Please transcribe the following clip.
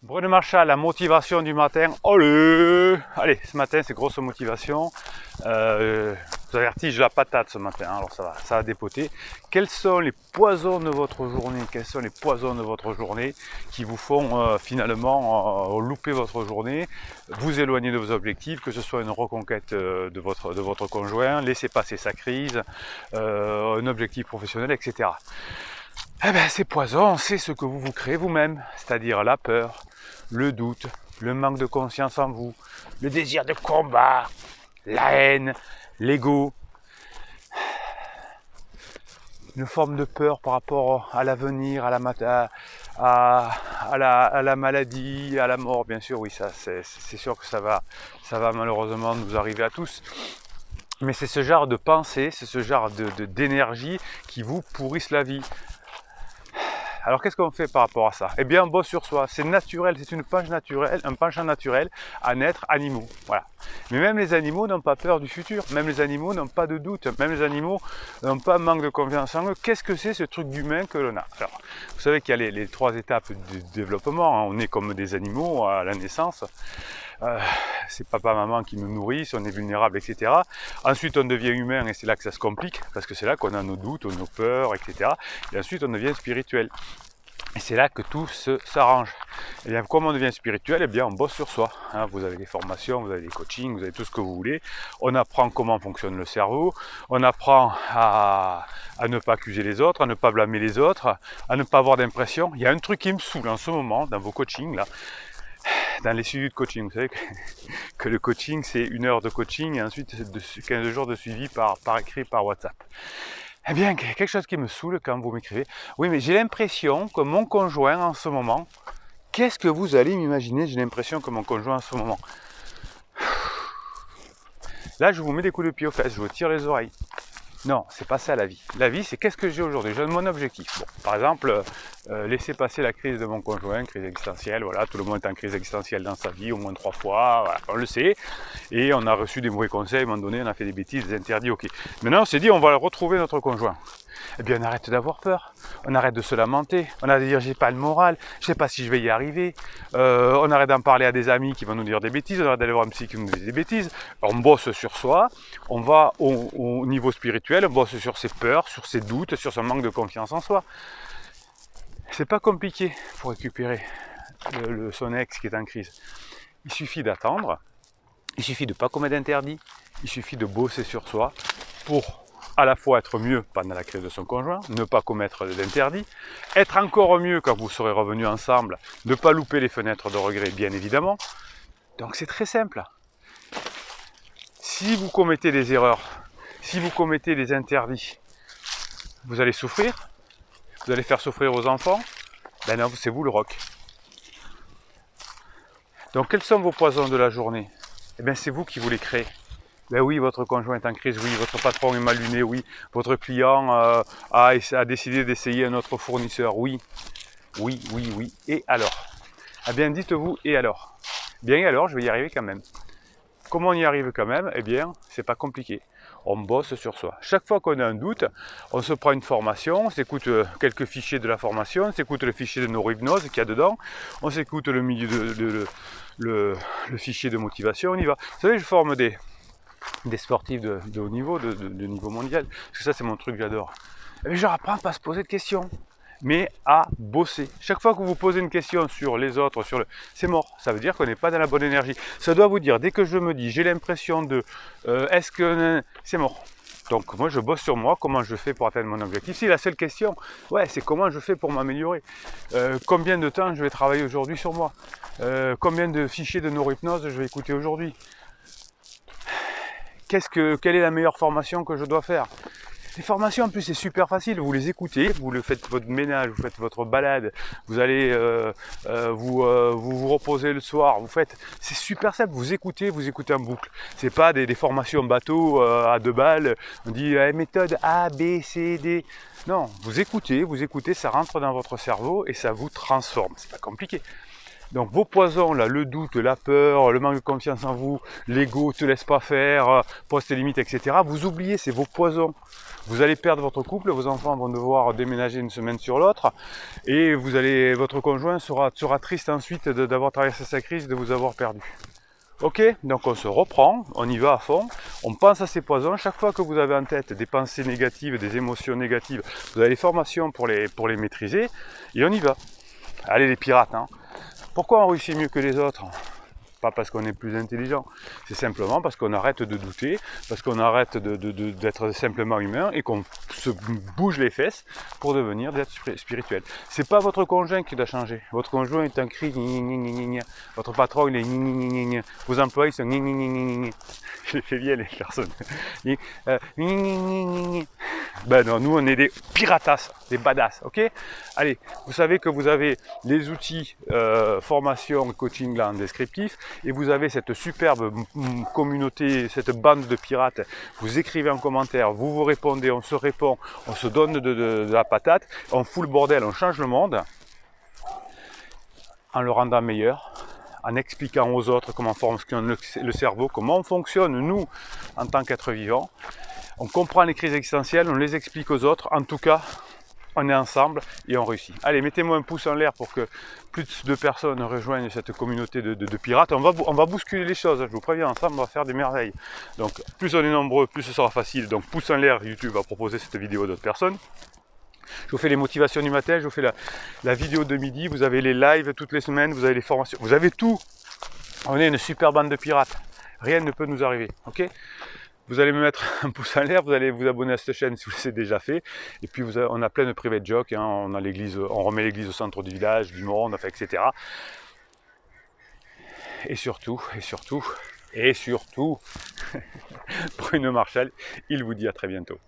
Bruno Marchal, la motivation du matin. Allez, ce matin c'est grosse motivation. Je vous avertis, j'ai la patate ce matin, hein, alors ça va dépoter. Quels sont les poisons de votre journée? Quels sont les poisons de votre journée qui vous font finalement louper votre journée, vous éloigner de vos objectifs, que ce soit une reconquête de votre conjoint, laisser passer sa crise, un objectif professionnel, etc. Eh bien, ces poisons, c'est ce que vous vous créez vous-même, c'est-à-dire la peur, le doute, le manque de confiance en vous, le désir de combat, la haine, l'ego, une forme de peur par rapport à l'avenir, à la maladie, à la mort, bien sûr, oui, ça c'est sûr que ça va malheureusement nous arriver à tous. Mais c'est ce genre de pensée, c'est ce genre d'énergie qui vous pourrissent la vie. Alors qu'est-ce qu'on fait par rapport à ça? Eh bien on bosse sur soi, c'est naturel, c'est une penchant naturelle, un penchant naturel à naître animaux. Voilà. Mais même les animaux n'ont pas peur du futur, même les animaux n'ont pas de doute, même les animaux n'ont pas manque de confiance en eux. Qu'est-ce que c'est ce truc d'humain que l'on a? Alors, vous savez qu'il y a les trois étapes du développement, hein. On est comme des animaux à la naissance. C'est papa, maman qui nous nourrissent, on est vulnérable, etc. Ensuite, on devient humain et c'est là que ça se complique, parce que c'est là qu'on a nos doutes, nos peurs, etc. Et ensuite, on devient spirituel. Et c'est là que tout s'arrange. Et bien, comme on devient spirituel, et bien, on bosse sur soi. Hein, vous avez des formations, vous avez des coachings, vous avez tout ce que vous voulez. On apprend comment fonctionne le cerveau. On apprend à ne pas accuser les autres, à ne pas blâmer les autres, à ne pas avoir d'impression. Il y a un truc qui me saoule en ce moment dans vos coachings là. Dans les suivis de coaching, vous savez que le coaching c'est 1 heure de coaching et ensuite 15 jours de suivi par écrit, par WhatsApp. Eh bien, quelque chose qui me saoule quand vous m'écrivez. Oui, mais j'ai l'impression que mon conjoint en ce moment, qu'est-ce que vous allez m'imaginer? J'ai l'impression que mon conjoint en ce moment. Là, je vous mets des coups de pied aux fesses, je vous tire les oreilles. Non, c'est pas ça la vie. La vie, c'est qu'est-ce que j'ai aujourd'hui? J'ai mon objectif. Bon, par exemple, laisser passer la crise de mon conjoint, crise existentielle. Voilà, tout le monde est en crise existentielle dans sa vie, au moins 3 fois. Voilà, on le sait. Et on a reçu des mauvais conseils. À un moment donné, on a fait des bêtises, des interdits. Ok. Maintenant, on s'est dit, on va retrouver notre conjoint. Eh bien, on arrête d'avoir peur. On arrête de se lamenter. On arrête de dire, j'ai pas le moral. Je sais pas si je vais y arriver. On arrête d'en parler à des amis qui vont nous dire des bêtises. On arrête d'aller voir un psy qui nous dit des bêtises. On bosse sur soi. On va au niveau spirituel. On bosse sur ses peurs, sur ses doutes, sur son manque de confiance en soi. C'est pas compliqué pour récupérer son ex qui est en crise. Il suffit d'attendre. Il suffit de ne pas commettre d'interdit. Il suffit de bosser sur soi pour à la fois être mieux pendant la crise de son conjoint, ne pas commettre d'interdits, être encore mieux quand vous serez revenus ensemble, ne pas louper les fenêtres de regret, bien évidemment. Donc c'est très simple. Si vous commettez des erreurs, si vous commettez des interdits, vous allez souffrir, vous allez faire souffrir vos enfants, ben non, c'est vous le roc. Donc quels sont vos poisons de la journée? Eh bien c'est vous qui vous les créez. Ben oui, votre conjoint est en crise, oui, votre patron est mal luné, oui, votre client a décidé d'essayer un autre fournisseur, oui, oui, oui, oui, et alors? Eh bien dites-vous, et alors? Bien et alors, je vais y arriver quand même. Comment on y arrive quand même? Eh bien, c'est pas compliqué. On bosse sur soi. Chaque fois qu'on a un doute, on se prend une formation, on s'écoute quelques fichiers de la formation, on s'écoute le fichier de neurohypnose qu'il y a dedans, on s'écoute le milieu le fichier de motivation, on y va. Vous savez, je forme des sportifs de haut niveau, de niveau mondial, parce que ça c'est mon truc, j'adore. Et je leur apprends pas à se poser de questions, mais à bosser. Chaque fois que vous vous posez une question sur les autres, c'est mort, ça veut dire qu'on n'est pas dans la bonne énergie. Ça doit vous dire, dès que je me dis, j'ai l'impression de, est-ce que, c'est mort. Donc moi je bosse sur moi, comment je fais pour atteindre mon objectif. Si la seule question, ouais, c'est comment je fais pour m'améliorer. Combien de temps je vais travailler aujourd'hui sur moi. Combien de fichiers de neurohypnose je vais écouter aujourd'hui. Quelle est la meilleure formation que je dois faire? Les formations en plus c'est super facile, vous les écoutez, vous le faites votre ménage, vous faites votre balade, vous allez vous reposer le soir, c'est super simple, vous écoutez en boucle. C'est pas des formations bateau à 2 balles, on dit méthode A, B, C, D. Non, vous écoutez, ça rentre dans votre cerveau et ça vous transforme, c'est pas compliqué. Donc vos poisons, là, le doute, la peur, le manque de confiance en vous, l'ego, te laisse pas faire, pose tes limites, etc. Vous oubliez, c'est vos poisons. Vous allez perdre votre couple, vos enfants vont devoir déménager une semaine sur l'autre, et votre conjoint sera triste ensuite d'avoir traversé sa crise, de vous avoir perdu. Ok, donc on se reprend, on y va à fond, on pense à ces poisons. Chaque fois que vous avez en tête des pensées négatives, des émotions négatives, vous avez des formations pour les maîtriser, et on y va. Allez les pirates, hein. Pourquoi on réussit mieux que les autres? Pas parce qu'on est plus intelligent, c'est simplement parce qu'on arrête de douter, parce qu'on arrête d'être simplement humain et qu'on se bouge les fesses pour devenir des êtres spirituels. C'est pas votre conjoint qui doit changer. Votre conjoint est un cri, votre patron il est, vos employés sont, je les fais bien les personnes. Ben non, nous on est des piratas, des badass, ok? Allez, vous savez que vous avez les outils formation, coaching là en descriptif, et vous avez cette superbe communauté, cette bande de pirates. Vous écrivez en commentaire, vous vous répondez, on se répond, on se donne de la patate, on fout le bordel, on change le monde en le rendant meilleur, en expliquant aux autres comment fonctionne le cerveau, comment on fonctionne nous en tant qu'êtres vivants. On comprend les crises existentielles, on les explique aux autres. En tout cas, on est ensemble et on réussit. Allez, mettez-moi un pouce en l'air pour que plus de personnes rejoignent cette communauté de pirates. On va bousculer les choses, je vous préviens, ensemble on va faire des merveilles. Donc plus on est nombreux, plus ce sera facile. Donc pouce en l'air, YouTube va proposer cette vidéo à d'autres personnes. Je vous fais les motivations du matin, je vous fais la vidéo de midi, vous avez les lives toutes les semaines, vous avez les formations, vous avez tout. On est une super bande de pirates. Rien ne peut nous arriver, ok? Vous allez me mettre un pouce en l'air, vous allez vous abonner à cette chaîne si vous l'avez déjà fait. Et puis on a plein de private jokes, hein. On remet l'église au centre du village, du monde, enfin, etc. Et surtout, Bruno Marchal, il vous dit à très bientôt.